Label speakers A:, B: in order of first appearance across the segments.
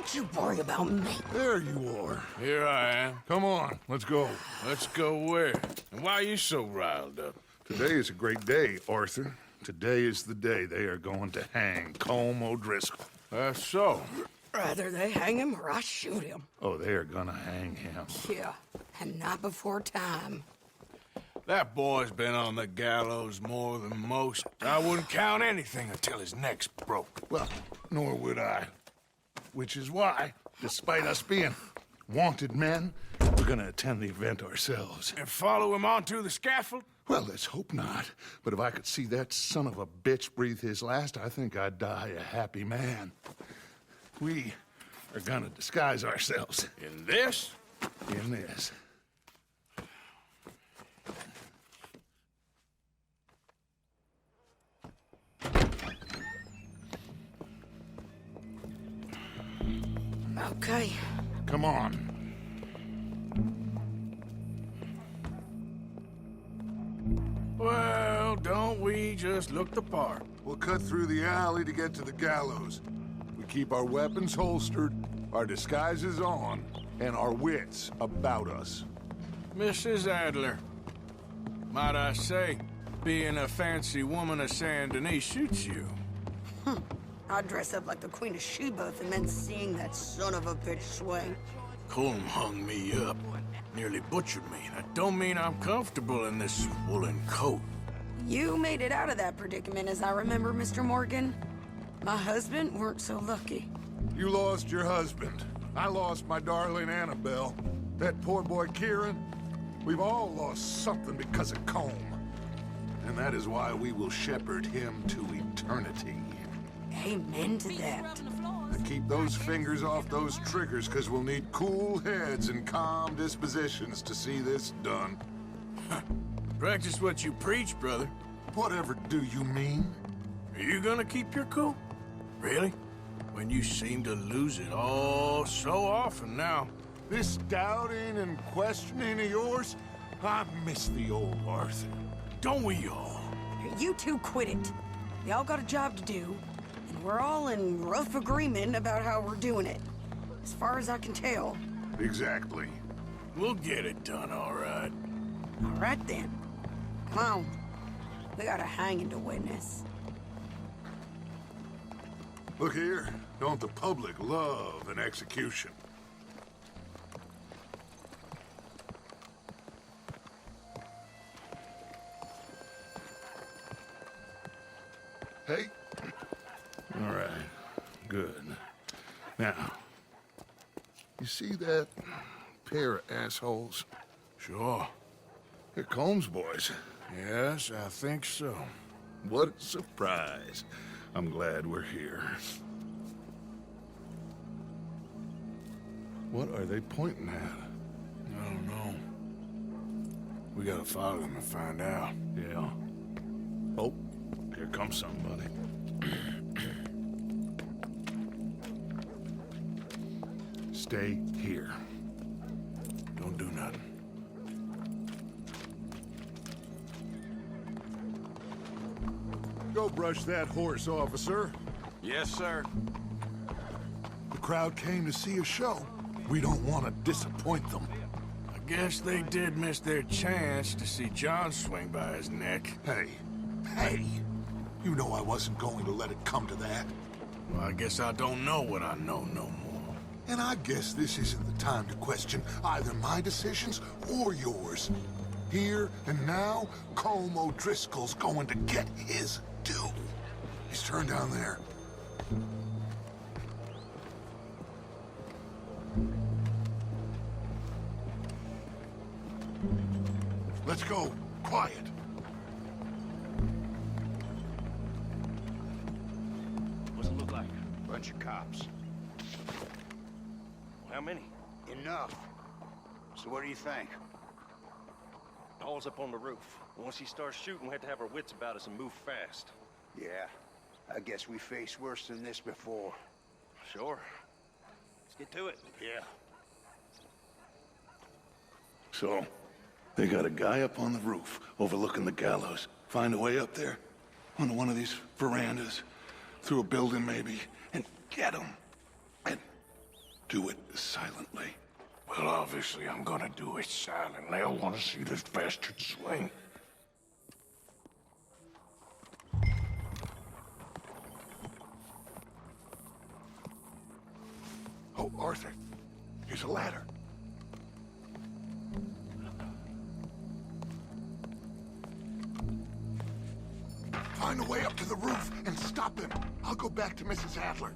A: Don't you worry about me.
B: There you are.
C: Here I am.
B: Come on, let's go.
C: Let's go where? And why are you so riled up?
B: Today is a great day, Arthur. Today is the day they are going to hang Colm O'Driscoll.
C: That's so.
A: Rather they hang him or I shoot him.
B: Oh, they are gonna hang him.
A: Yeah, and not before time.
C: That boy's been on the gallows more than most. I wouldn't count anything until his neck's broke.
B: Well, nor would I. Which is why, despite us being wanted men, we're gonna attend the event ourselves.
C: And follow him onto the scaffold?
B: Well, let's hope not. But if I could see that son of a bitch breathe his last, I think I'd die a happy man. We are gonna disguise ourselves
C: In this?
B: in this.
A: Okay.
B: Come on.
C: Well, don't we just look the part?
D: We'll cut through the alley to get to the gallows. We keep our weapons holstered, our disguises on, and our wits about us.
C: Mrs. Adler, might I say, being a fancy woman of Saint Denis suits you.
A: I'd dress up like the Queen of Sheba and then seeing that son of a bitch swing.
C: Colm hung me up, nearly butchered me. That don't mean I'm comfortable in this woolen coat.
A: You made it out of that predicament, as I remember, Mr. Morgan. My husband weren't so lucky.
D: You lost your husband. I lost my darling Annabelle. That poor boy Kieran. We've all lost something because of Colm. And that is why we will shepherd him to eternity.
A: Amen to that.
D: Now keep those fingers off those triggers, because we'll need cool heads and calm dispositions to see this done.
C: Practice what you preach, brother.
D: Whatever do you mean?
C: Are you gonna keep your cool? Really? When you seem to lose it all so often now.
D: This doubting and questioning of yours, I miss the old Arthur.
C: Don't we all?
A: You two quit it. Y'all got a job to do, and we're all in rough agreement about how we're doing it. As far as I can tell.
D: Exactly.
C: We'll get it done, all right.
A: All right then. Come on. We got a hanging to witness.
D: Look here, don't the public love an execution?
B: Hey. All right. Good. Now, you see that pair of assholes?
C: Sure.
B: They're Colm's boys.
C: Yes, I think so.
B: What a surprise. I'm glad we're here. What are they pointing at?
C: I don't know. We gotta follow them and find out.
B: Yeah. Oh, here comes somebody. Stay here.
C: Don't do nothing.
D: Go brush that horse, officer.
E: Yes, sir.
D: The crowd came to see a show. We don't want to disappoint them.
C: I guess they did miss their chance to see John swing by his neck.
D: Hey, you know I wasn't going to let it come to that.
C: Well, I guess I don't know what I know no more.
D: And I guess this isn't the time to question either my decisions or yours. Here and now, Colm O'Driscoll's going to get his due. He's turned down there. Let's go. Quiet.
E: What's it look like? Bunch of cops. How many?
F: Enough. So what do you think?
E: Paul's up on the roof. Once he starts shooting, we have to have our wits about us and move fast.
F: Yeah, I guess we faced worse than this before.
E: Sure. Let's get to it.
F: Yeah.
B: So, they got a guy up on the roof overlooking the gallows. Find a way up there, onto one of these verandas, through a building maybe, and get him. And
D: Do it silently.
C: Well, obviously, I'm gonna do it silently. I want to see this bastard swing.
D: Oh, Arthur, here's a ladder. Find a way up to the roof and stop him. I'll go back to Mrs. Adler.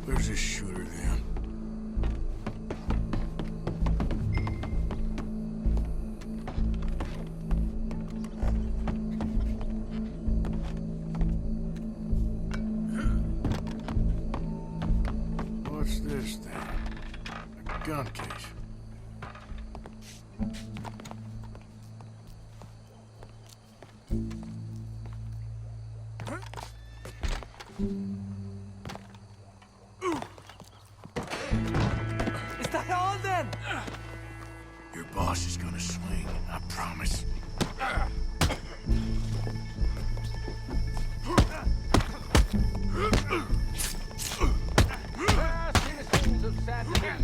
C: Where's this shooter then? What's this thing? A gun case.
G: Is that all then?
C: Your boss is gonna swing, I promise.
G: Citizens of Saint Denis,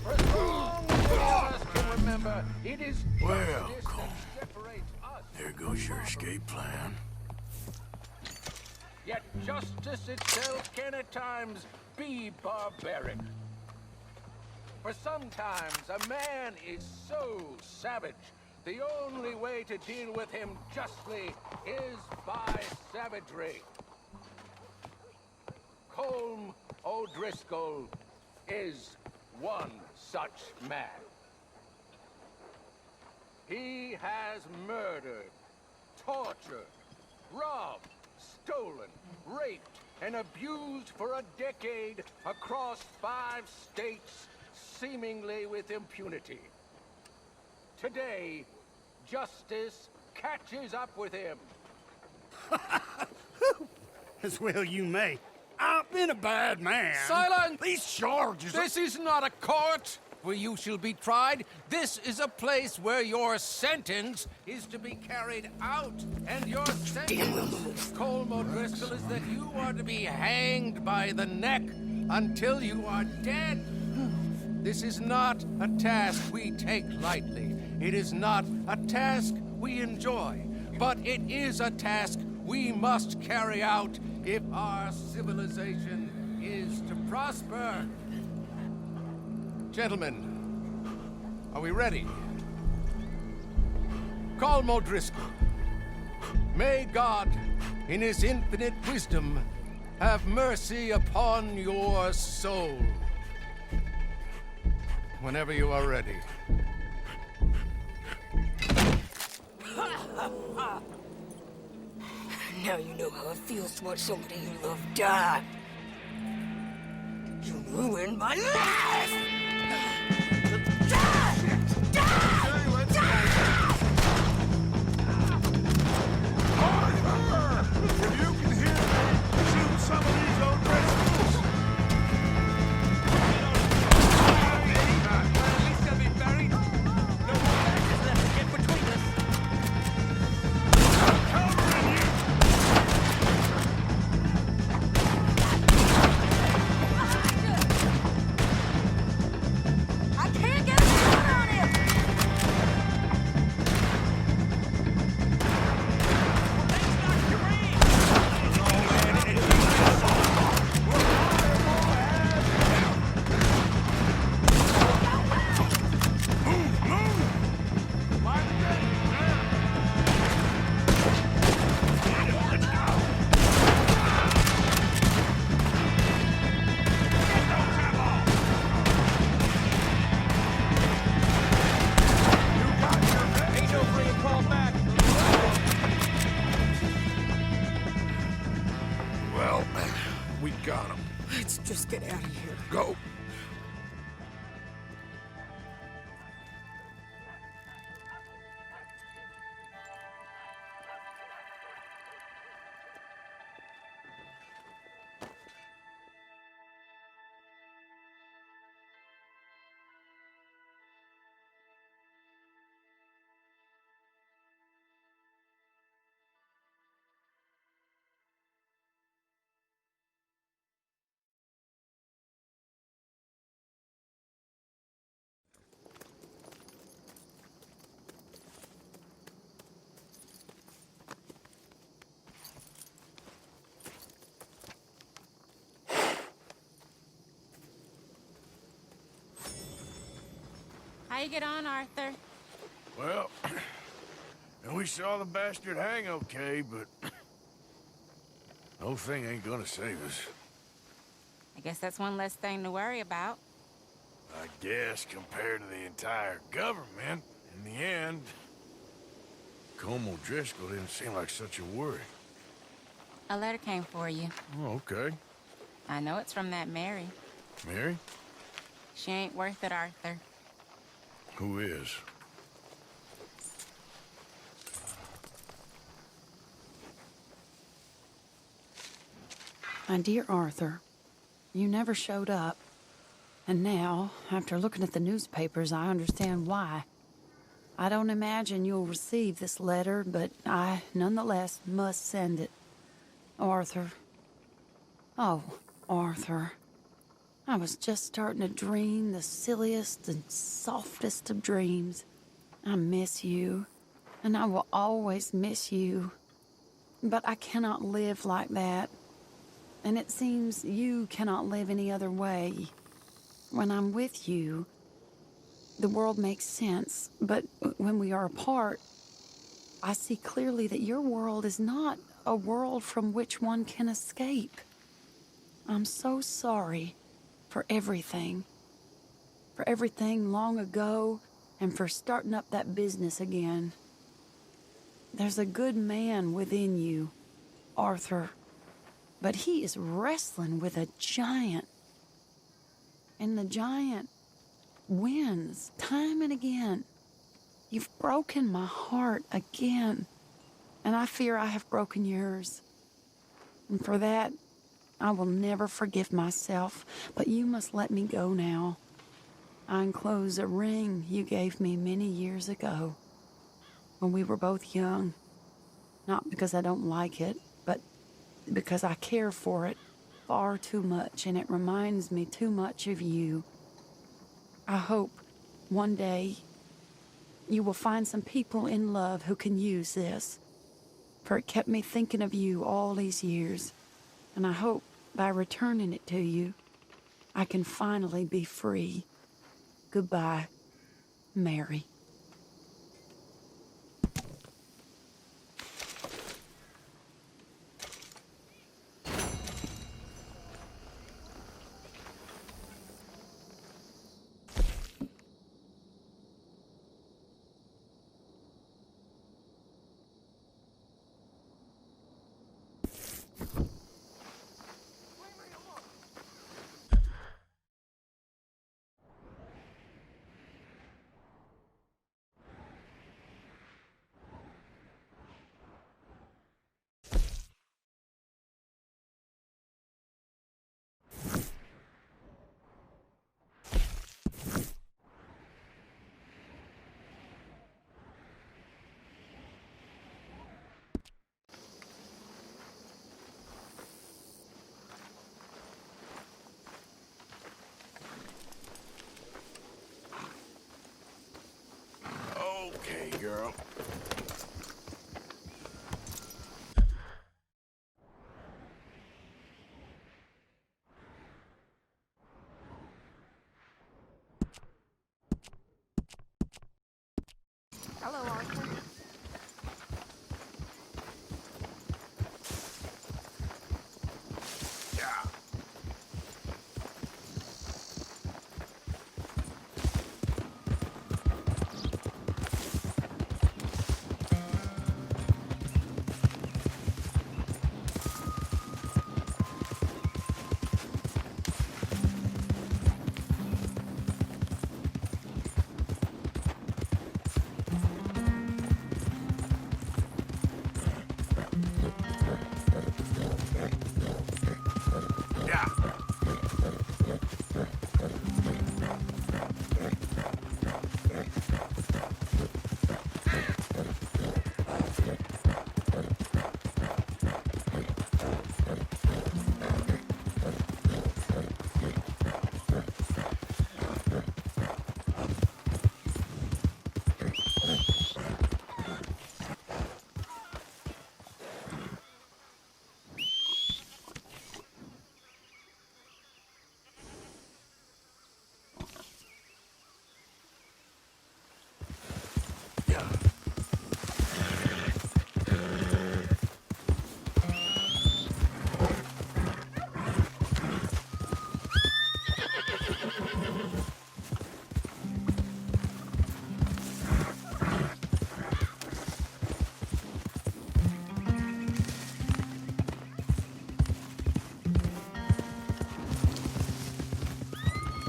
G: for as long as any of us can remember, it is
C: Well,
G: justice
C: Cole.
G: that separates us.
C: There goes your escape plan.
G: Yet justice itself can at times be barbaric. For sometimes a man is so savage, the only way to deal with him justly is by savagery. Colm O'Driscoll is one such man. He has murdered, tortured, robbed, stolen, raped, and abused for a decade across 5 states, seemingly with impunity. Today, justice catches up with him.
H: As well you may. I've been a bad man.
G: Silence!
H: These charges
G: This is not a court where you shall be tried. This is a place where your sentence is to be carried out. And your sentence, Colm O'Driscoll, is that you are to be hanged by the neck until you are dead. This is not a task we take lightly. It is not a task we enjoy. But it is a task we must carry out if our civilization is to prosper. Gentlemen, are we ready? Colm O'Driscoll, may God, in his infinite wisdom, have mercy upon your soul. Whenever you are ready.
I: Now you know how it feels to watch somebody you love die. You ruined my life!
D: If you can hear me, shoot some of these O'Driscolls.
G: At least they'll be buried. No more matches left to get between us.
J: you get on, Arthur?
C: Well, and we saw the bastard hang okay, but the whole thing ain't gonna save us.
J: I guess that's one less thing to worry about.
C: I guess compared to the entire government, in the end, Colm O'Driscoll didn't seem like such a worry.
J: A letter came for you.
C: Oh, okay.
J: I know it's from that Mary.
C: Mary?
J: She ain't worth it, Arthur.
C: Who is?
A: My dear Arthur, you never showed up. And now, after looking at the newspapers, I understand why. I don't imagine you'll receive this letter, but I, nonetheless, must send it. Arthur. Oh, Arthur. I was just starting to dream the silliest and softest of dreams. I miss you, and I will always miss you. But I cannot live like that. And it seems you cannot live any other way. When I'm with you, the world makes sense, but when we are apart, I see clearly that your world is not a world from which one can escape. I'm so sorry for everything long ago, and for starting up that business again. There's a good man within you, Arthur, but he is wrestling with a giant. And the giant wins time and again. You've broken my heart again, and I fear I have broken yours. And for that, I will never forgive myself, but you must let me go now. I enclose a ring you gave me many years ago, when we were both young. Not because I don't like it, but because I care for it far too much, and it reminds me too much of you. I hope one day you will find some people in love who can use this, for it kept me thinking of you all these years, and I hope by returning it to you, I can finally be free. Goodbye, Mary.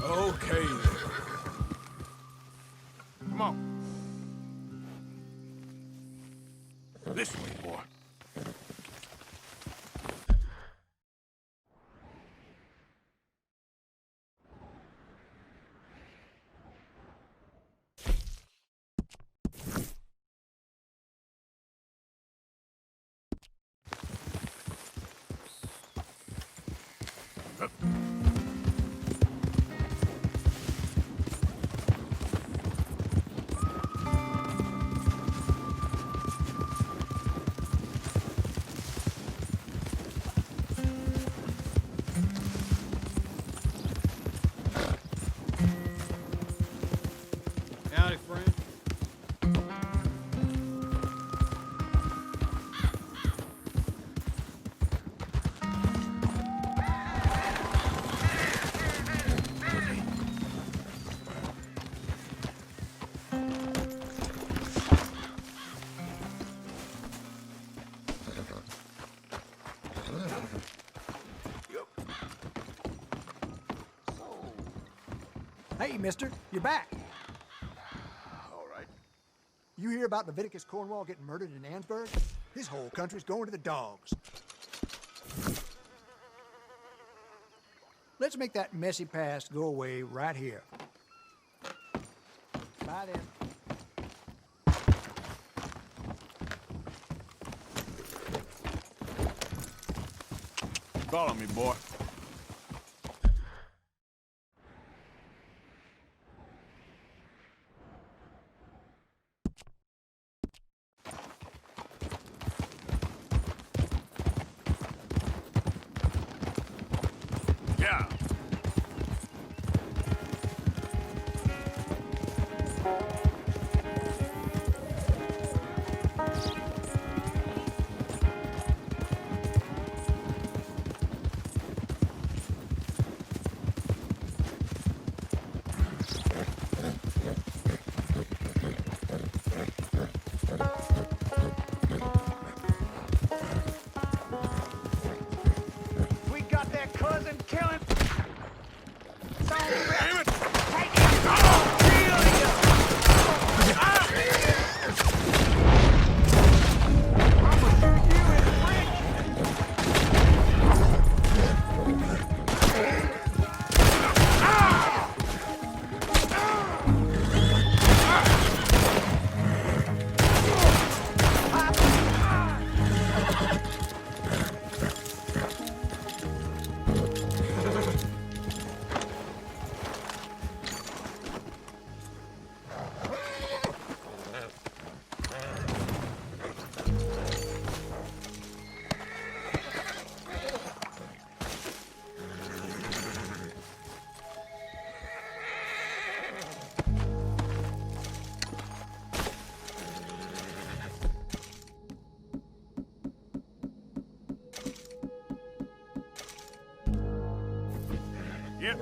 C: Okay, then. Come on. This way, boy.
H: Howdy, friend.
K: Hey, mister, you're back.
D: All right.
K: You hear about Leviticus Cornwall getting murdered in Ansburg? His whole country's going to the dogs. Let's make that messy past go away right here. Bye then.
C: Follow me, boy. Yeah.
F: We got that cousin killing.
C: Damn it! Yep.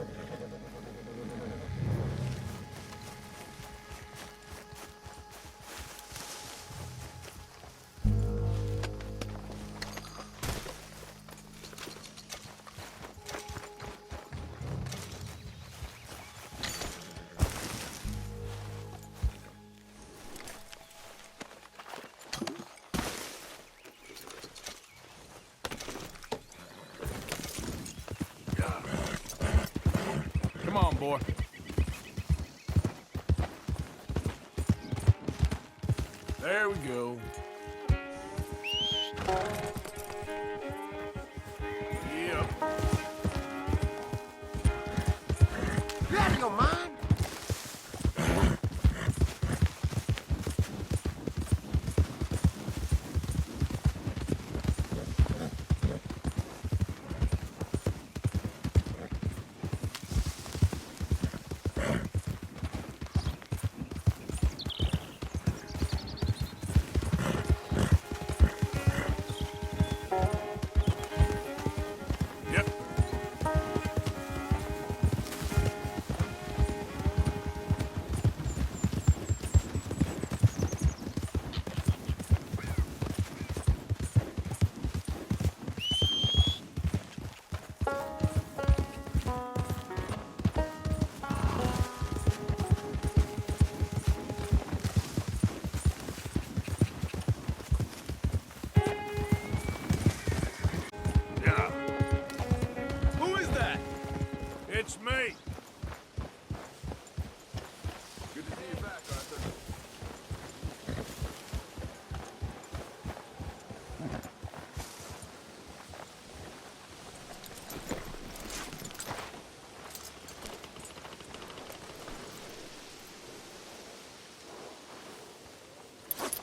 C: Come on, boy. There we go. Yep.
F: You out of your mind?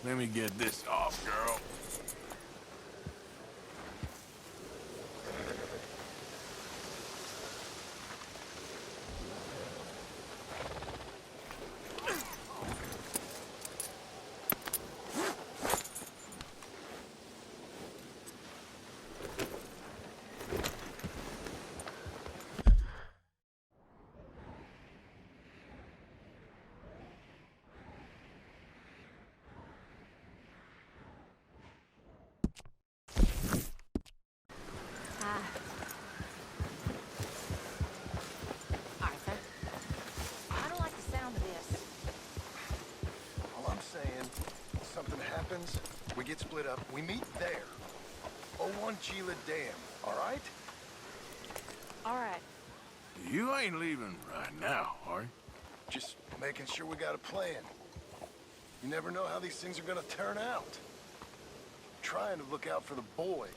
C: Let me get this off, girl.
J: Arthur, I don't like the sound of this.
L: All I'm saying, something happens, we get split up, we meet there. 01 Gila Dam, all right?
J: All right.
C: You ain't leaving right now, are you?
L: Just making sure we got a plan. You never know how these things are gonna turn out. Trying to look out for the boy.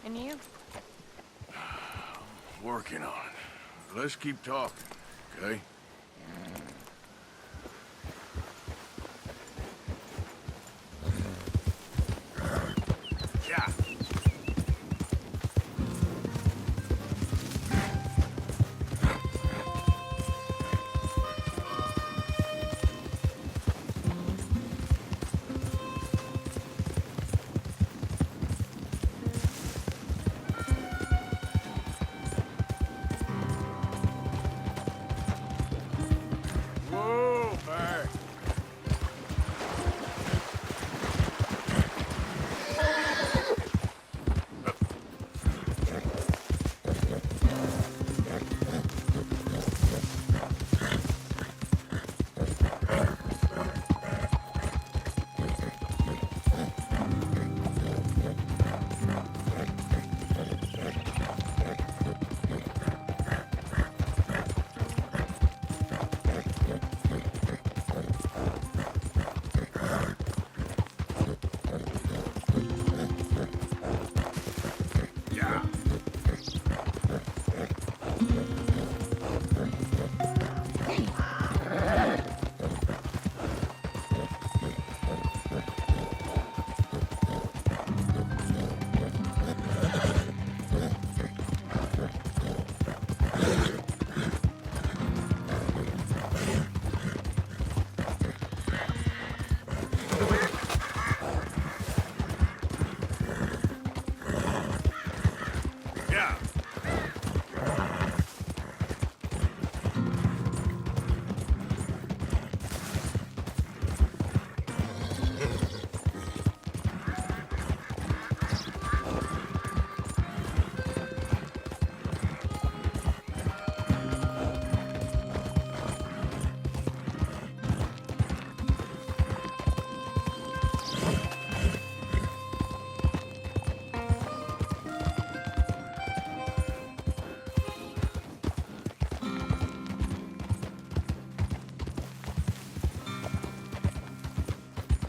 J: And you?
C: Working on it. Let's keep talking, okay? Yeah. Whoa, Barry. Yeah. Yeah.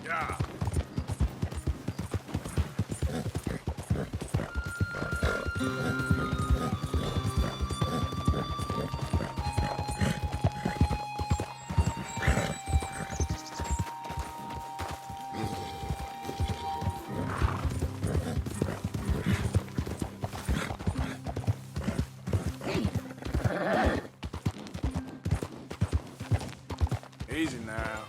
C: Yeah. Easy now.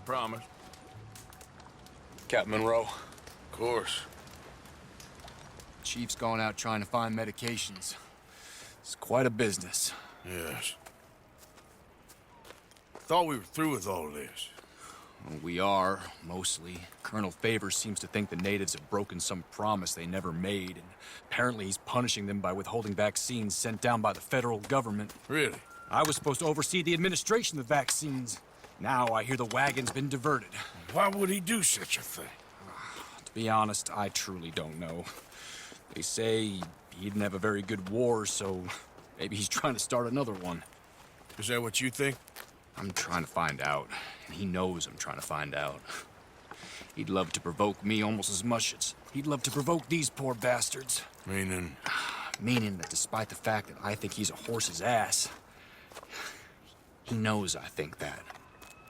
C: promise.
M: Captain Monroe.
C: Of course.
M: Chief's gone out trying to find medications. It's quite a business.
C: Yes. Thought we were through with all this.
M: Well, we are, mostly. Colonel Favors seems to think the natives have broken some promise they never made, and apparently he's punishing them by withholding vaccines sent down by the federal government.
C: Really?
M: I was supposed to oversee the administration of the vaccines. Now I hear the wagon's been diverted.
C: Why would he do such a thing?
M: To be honest, I truly don't know. They say he didn't have a very good war, so maybe he's trying to start another one.
C: Is that what you think?
M: I'm trying to find out, and he knows I'm trying to find out. He'd love to provoke me almost as much as he'd love to provoke these poor bastards.
C: Meaning?
M: Meaning that despite the fact that I think he's a horse's ass, he knows I think that.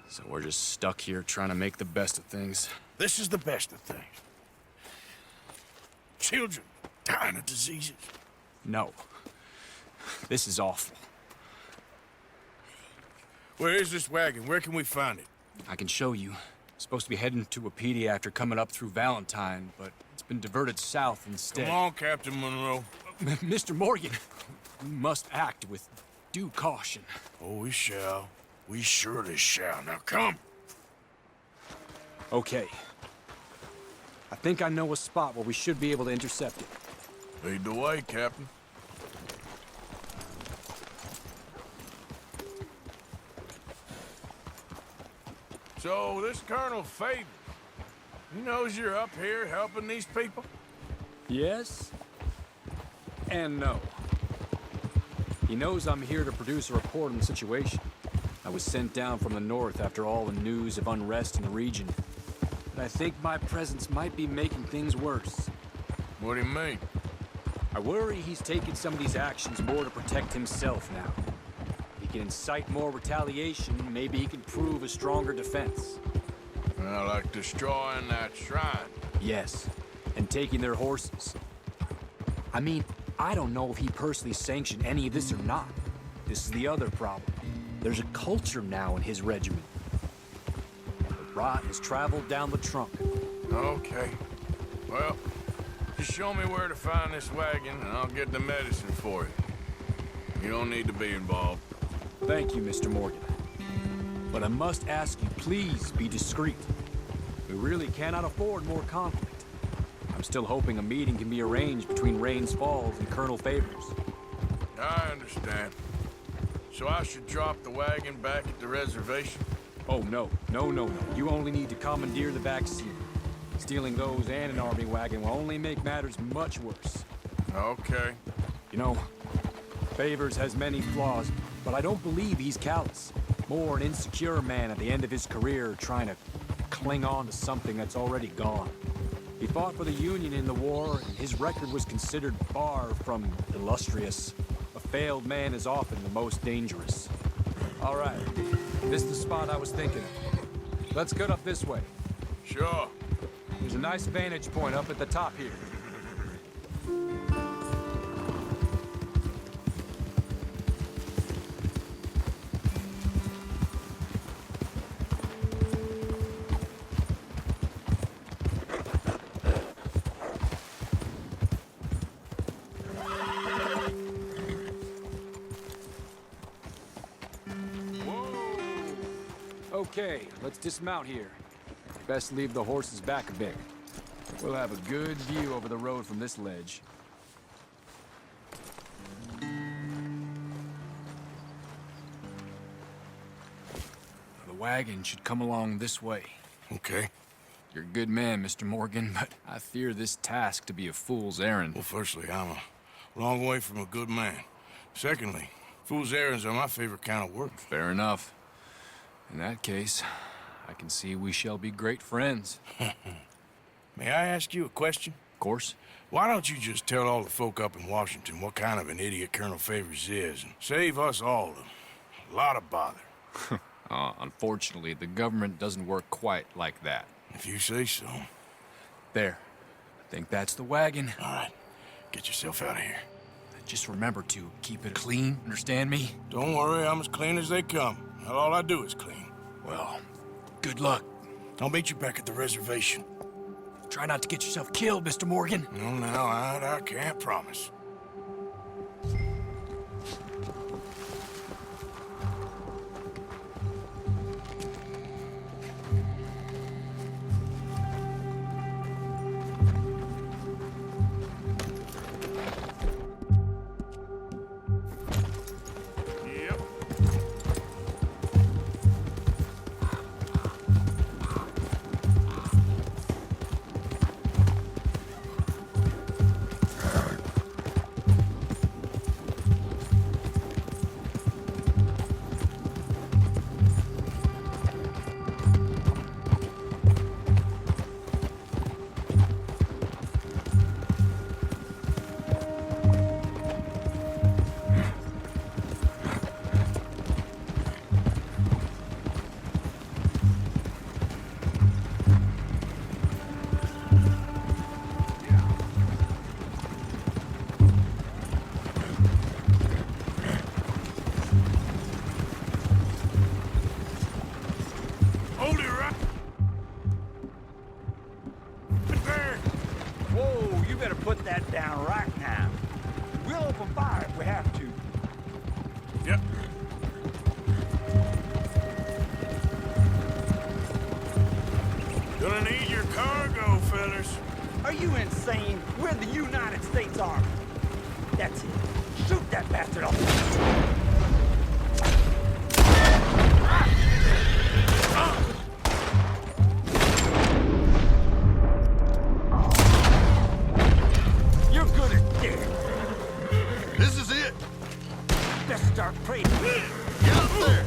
M: So we're just stuck here trying to make the best of things.
C: This is the best of things. Children dying of diseases.
M: No. This is awful.
C: Where is this wagon? Where can we find it?
M: I can show you. Supposed to be heading to Wapiti after coming up through Valentine, but it's been diverted south instead.
C: Come on, Captain Monroe.
M: Mr. Morgan, we must act with due caution.
C: Oh, we shall. We surely shall. Now come.
M: Okay. I think I know a spot where we should be able to intercept it.
C: Lead the way, Captain. So, this Colonel Favors, he knows you're up here helping these people?
M: Yes. And no. He knows I'm here to produce a report on the situation. I was sent down from the north after all the news of unrest in the region. But I think my presence might be making things worse.
C: What do you mean?
M: I worry he's taking some of these actions more to protect himself now. If he can incite more retaliation, maybe he can prove a stronger defense.
C: Well, like destroying that shrine.
M: Yes, and taking their horses. I mean, I don't know if he personally sanctioned any of this or not. This is the other problem. There's a culture now in his regiment. The rot has traveled down the trunk.
C: Okay. Well, just show me where to find this wagon, and I'll get the medicine for you. You don't need to be involved.
M: Thank you, Mr. Morgan. But I must ask you, please be discreet. We really cannot afford more conflict. I'm still hoping a meeting can be arranged between Rains Falls and Colonel Favors.
C: I understand. So I should drop the wagon back at the reservation?
M: Oh, no. No. You only need to commandeer the vaccine. Stealing those and an army wagon will only make matters much worse.
C: Okay.
M: You know, Favors has many flaws, but I don't believe he's callous. More an insecure man at the end of his career trying to cling on to something that's already gone. He fought for the Union in the war, and his record was considered far from illustrious. A failed man is often the most dangerous. All right, this is the spot I was thinking of. Let's get up this way.
C: Sure.
M: There's a nice vantage point up at the top here. Okay, let's dismount here. Best leave the horses back a bit. We'll have a good view over the road from this ledge. The wagon should come along this way.
C: Okay.
M: You're a good man, Mr. Morgan, but I fear this task to be a fool's errand.
C: Well, firstly, I'm a long way from a good man. Secondly, fool's errands are my favorite kind of work.
M: Fair enough. In that case, I can see we shall be great friends.
C: May I ask you a question?
M: Of course.
C: Why don't you just tell all the folk up in Washington what kind of an idiot Colonel Favors is and save us all a lot of bother?
M: Unfortunately, the government doesn't work quite like that.
C: If you say so.
M: There. I think that's the wagon.
C: All right. Get yourself out of here.
M: Just remember to keep it clean, understand me?
C: Don't worry, I'm as clean as they come. All I do is clean.
M: Well,
C: Good luck. I'll meet you back at the reservation.
M: Try not to get yourself killed, Mr. Morgan.
C: No, I can't promise.
H: Put that down right now. We'll open fire if we have to.
C: Yep. Gonna need your cargo, fellas.
H: Are you insane? We're the United States Army. That's it. Shoot that bastard off. Start praying.
D: Get up there!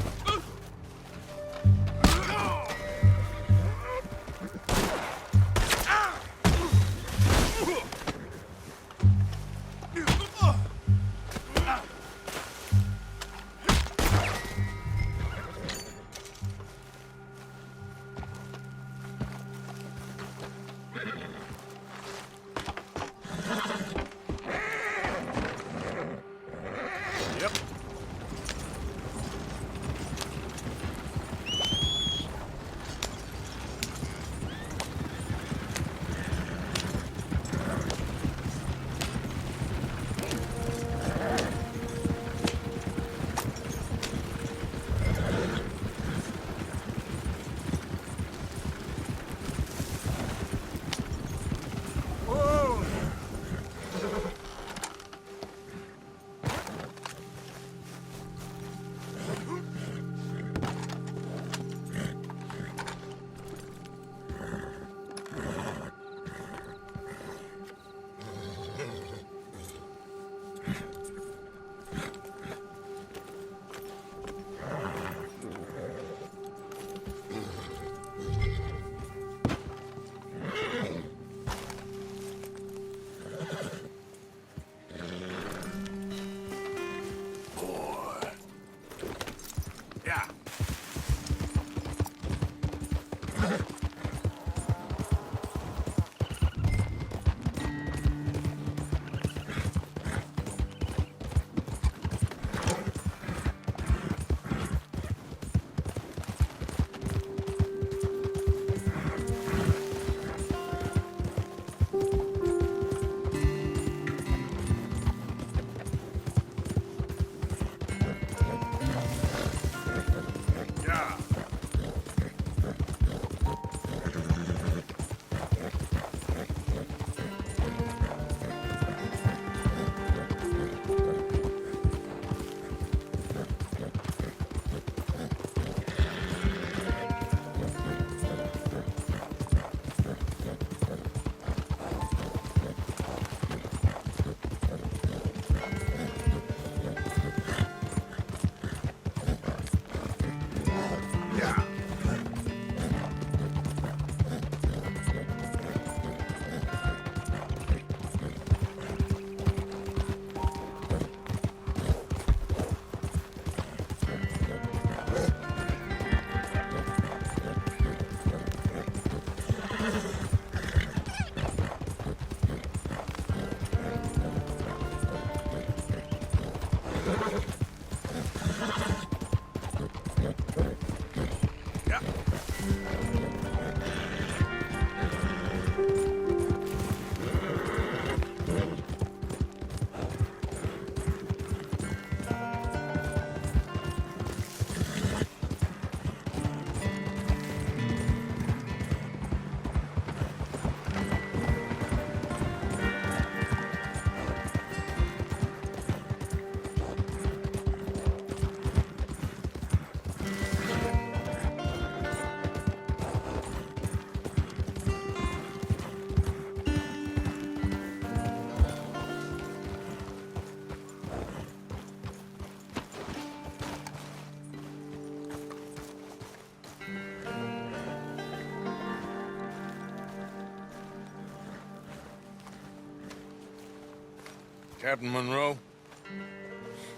C: Captain Monroe,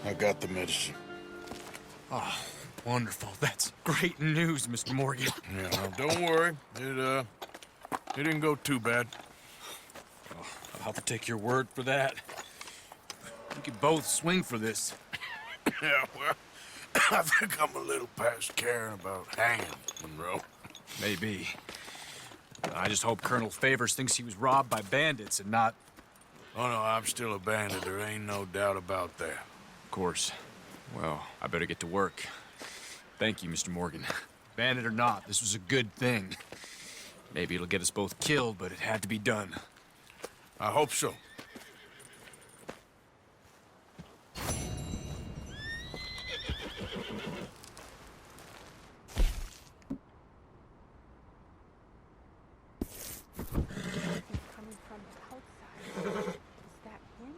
C: I got the medicine.
M: Oh, wonderful. That's great news, Mr. Morgan.
C: Yeah, well, don't worry. It didn't go too bad.
M: Oh, I'll have to take your word for that. We could both swing for this.
C: Yeah, well, I think I'm a little past caring about hanging, Monroe.
M: Maybe. I just hope Colonel Favors thinks he was robbed by bandits and not...
C: Oh, no, I'm still a bandit. There ain't no doubt about that.
M: Of course. Well, I better get to work. Thank you, Mr. Morgan. Bandit or not, this was a good thing. Maybe it'll get us both killed, but it had to be done.
C: I hope so.
J: Coming from outside. Is that him?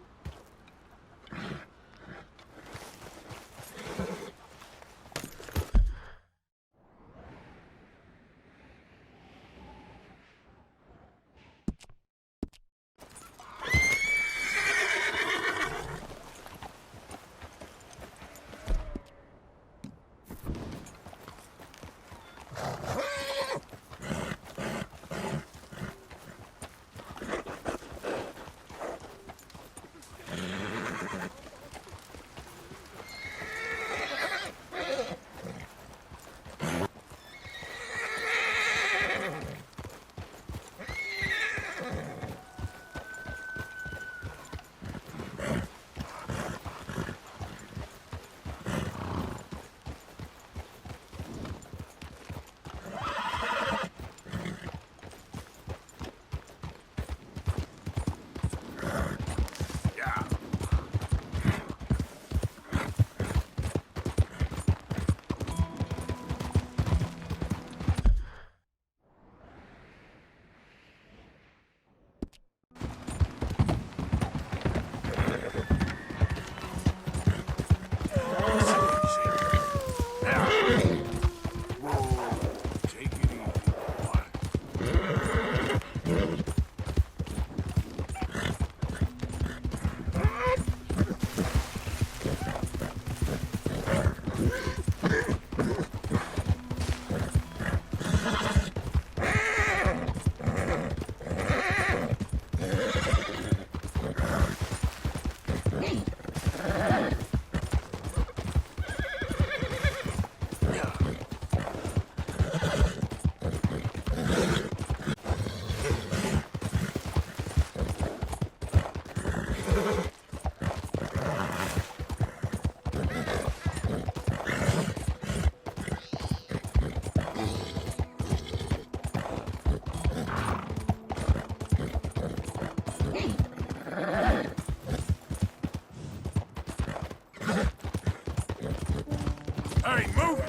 C: Hey, move it!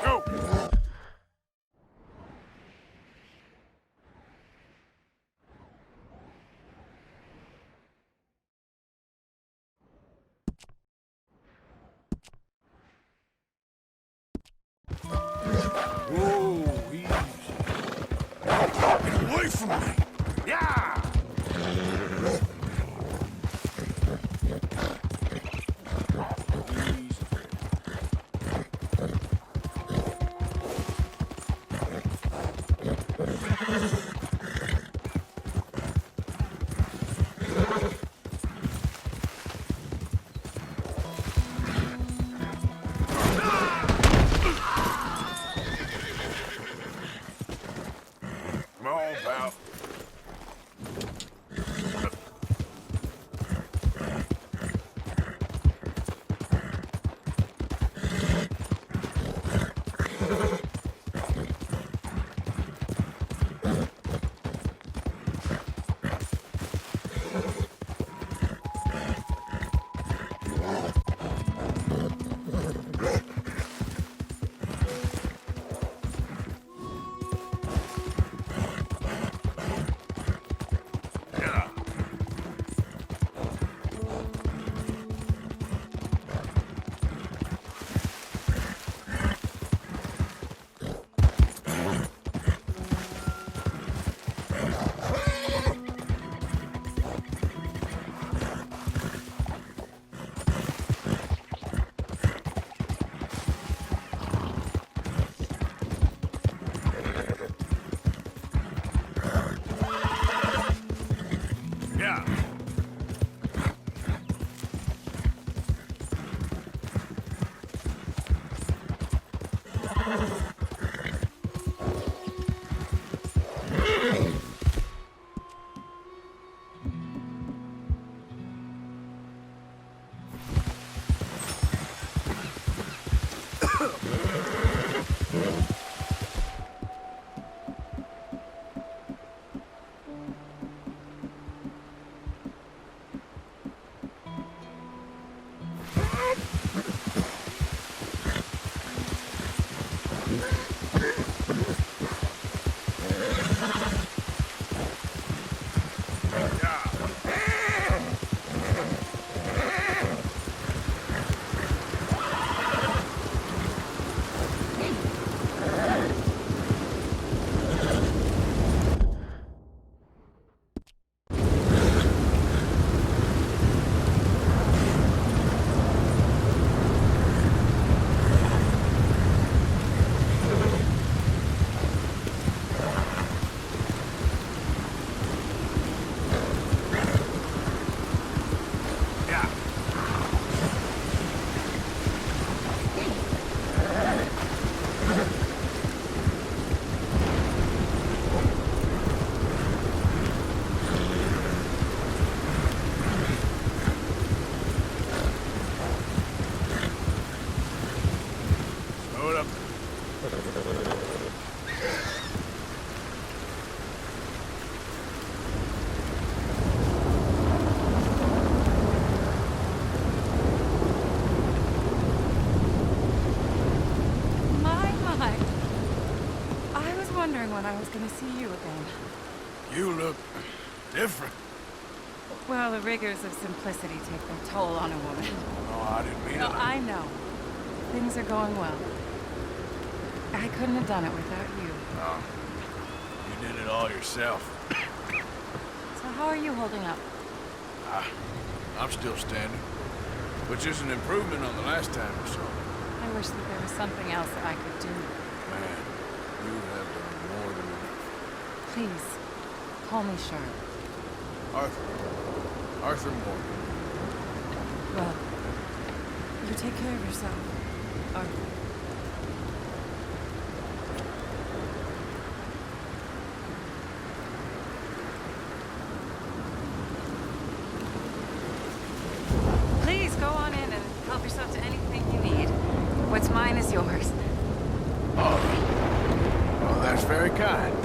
C: Go! Whoa, easy. Get away from me! Yeah! Come on, pal.
J: see you again.
C: You look different.
J: Well, the rigors of simplicity take their toll on a woman.
C: Oh, I didn't mean
J: No,
C: it.
J: I know. Things are going well. I couldn't have done it without you.
C: Oh, you did it all yourself.
J: So how are you holding up?
C: I'm still standing, which is an improvement on the last time or so.
J: I wish that there was something else that I could do.
C: Man, you have done more than enough.
J: Please, call me Charlotte.
C: Arthur Morgan.
J: Well, you take care of yourself, Arthur. Please go on in and help yourself to anything you need. What's mine is yours.
C: Oh, that's very kind.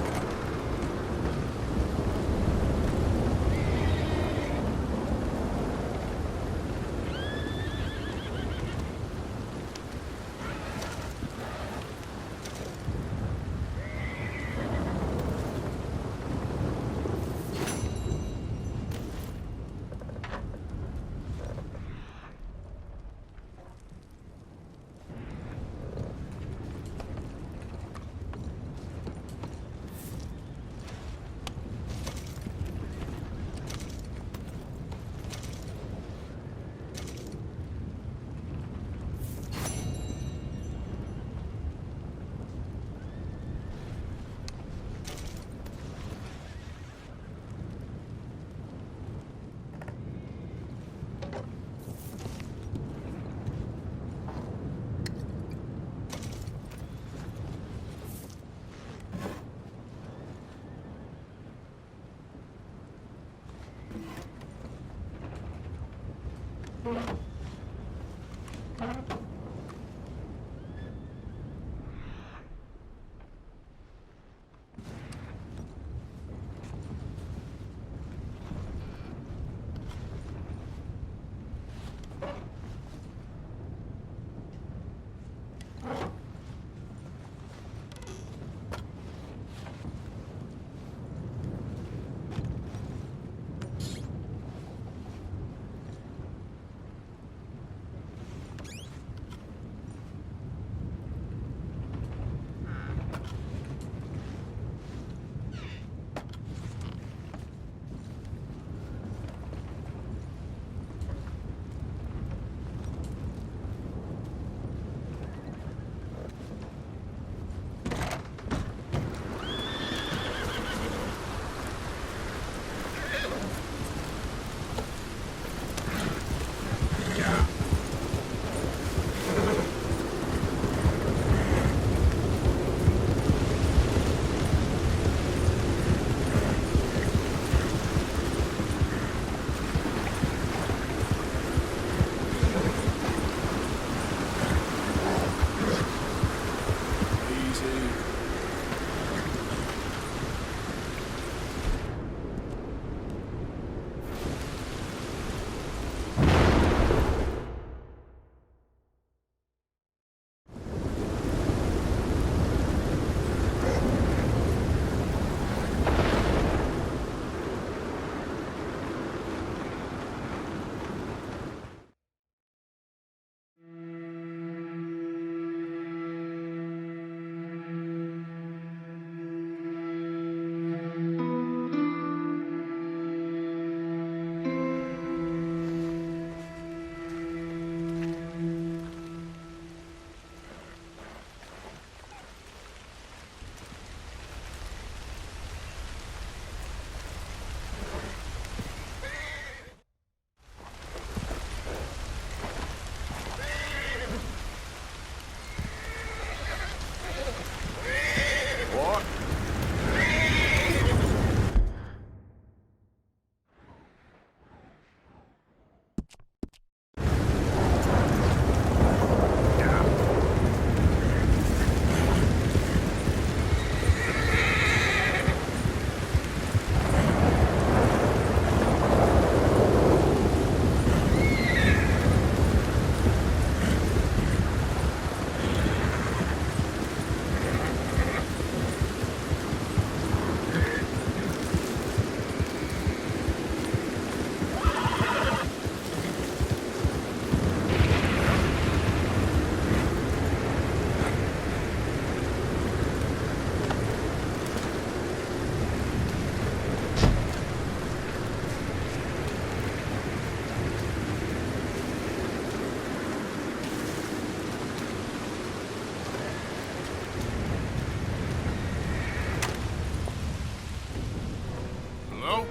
C: Hello?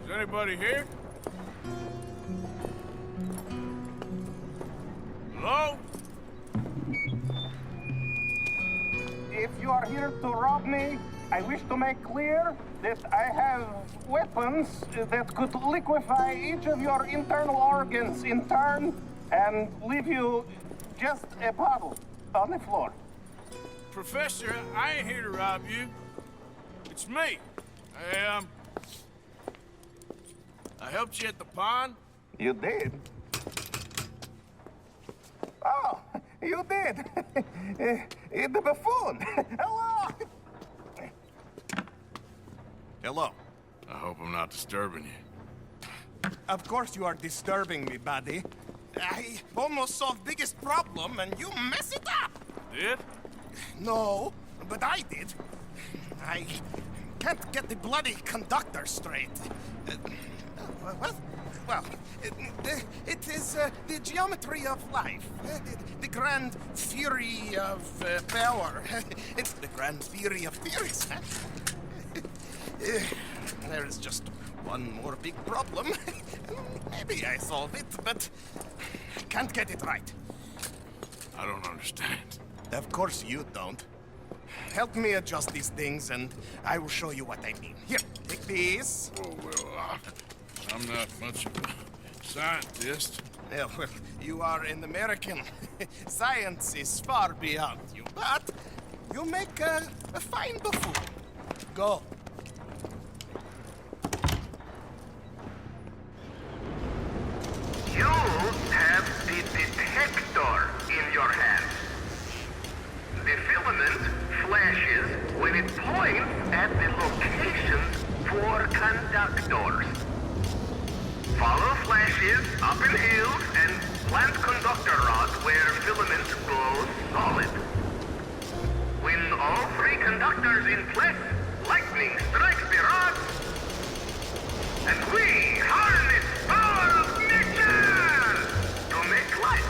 C: Is anybody here? Hello?
N: If you are here to rob me, I wish to make clear that I have weapons that could liquefy each of your internal organs in turn and leave you just a puddle on the floor.
C: Professor, I ain't here to rob you. It's me. I helped you at the pond.
N: You did? Oh, you did. The buffoon. Hello.
C: Hello. I hope I'm not disturbing you.
N: Of course you are disturbing me, buddy. I almost solved biggest problem and you mess it up.
C: Did?
N: No, but I did. I can't get the bloody conductor straight. What? Well, it is the geometry of life. The grand theory of power. It's the grand theory of theories. There is just one more big problem. Maybe I solve it, but I can't get it right.
C: I don't understand.
N: Of course you don't. Help me adjust these things, and I will show you what I mean. Here, take this.
C: Oh, well, I'm not much of a scientist.
N: Yeah, well, you are an American. Science is far beyond you, but you make a fine buffoon. Go.
O: You have the detector in your hand. The filament flashes when it points at the locations for conductors. Follow flashes up in hills and plant conductor rods where filaments go solid. When all three conductors in place, lightning strikes the rods, and we harness power of nature to make life.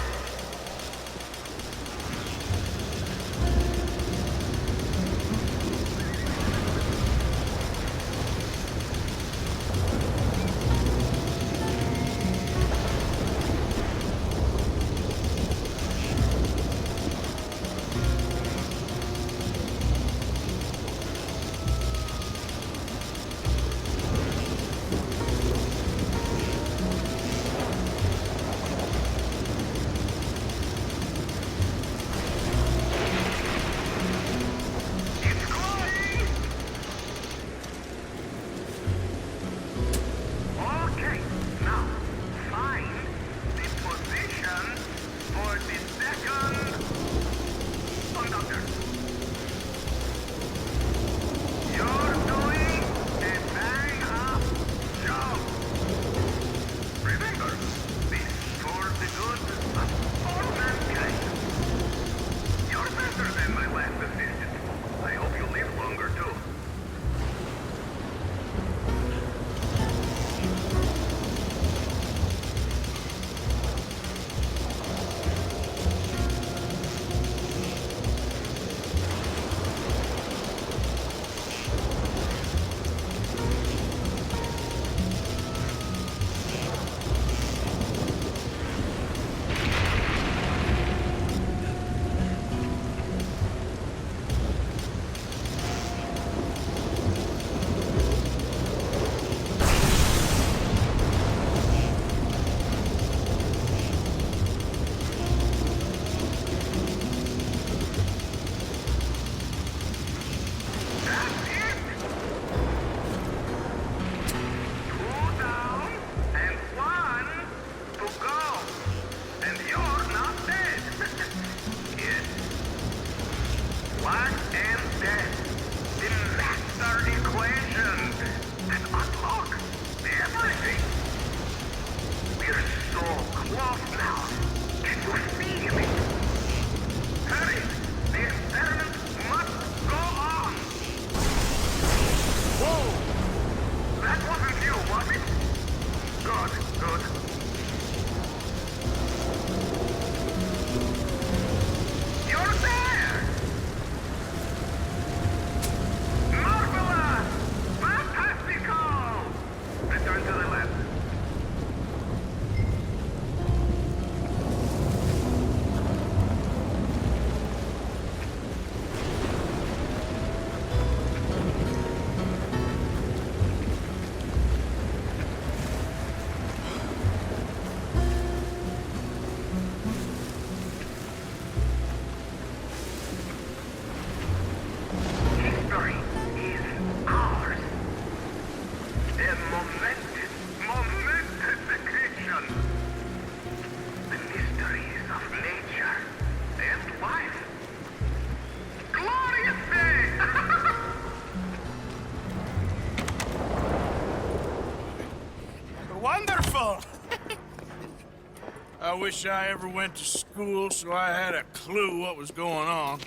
C: wish I ever went to school so I had a clue what was going on.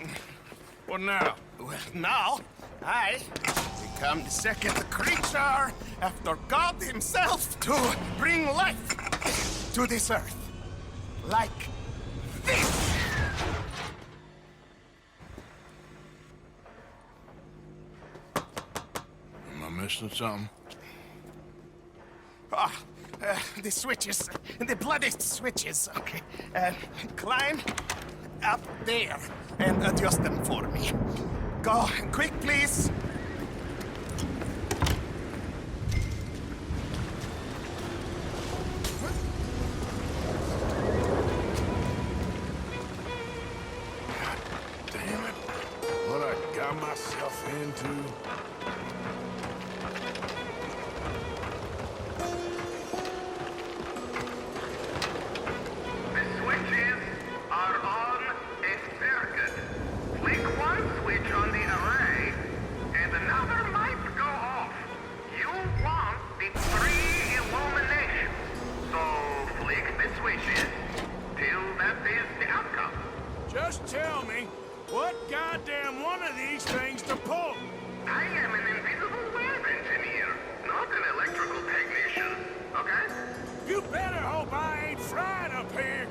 C: What now?
N: Well, now, I become the second creature after God himself to bring life to this earth. Like this.
C: Am I missing something?
N: The switches. The bloody switches. Okay. Climb up there and adjust them for me. Go quick, please.
C: Damn it. What I got myself into. Just tell me, what goddamn one of these things to pull?
O: I am an invisible web engineer, not an electrical technician, okay?
C: You better hope I ain't fried up here.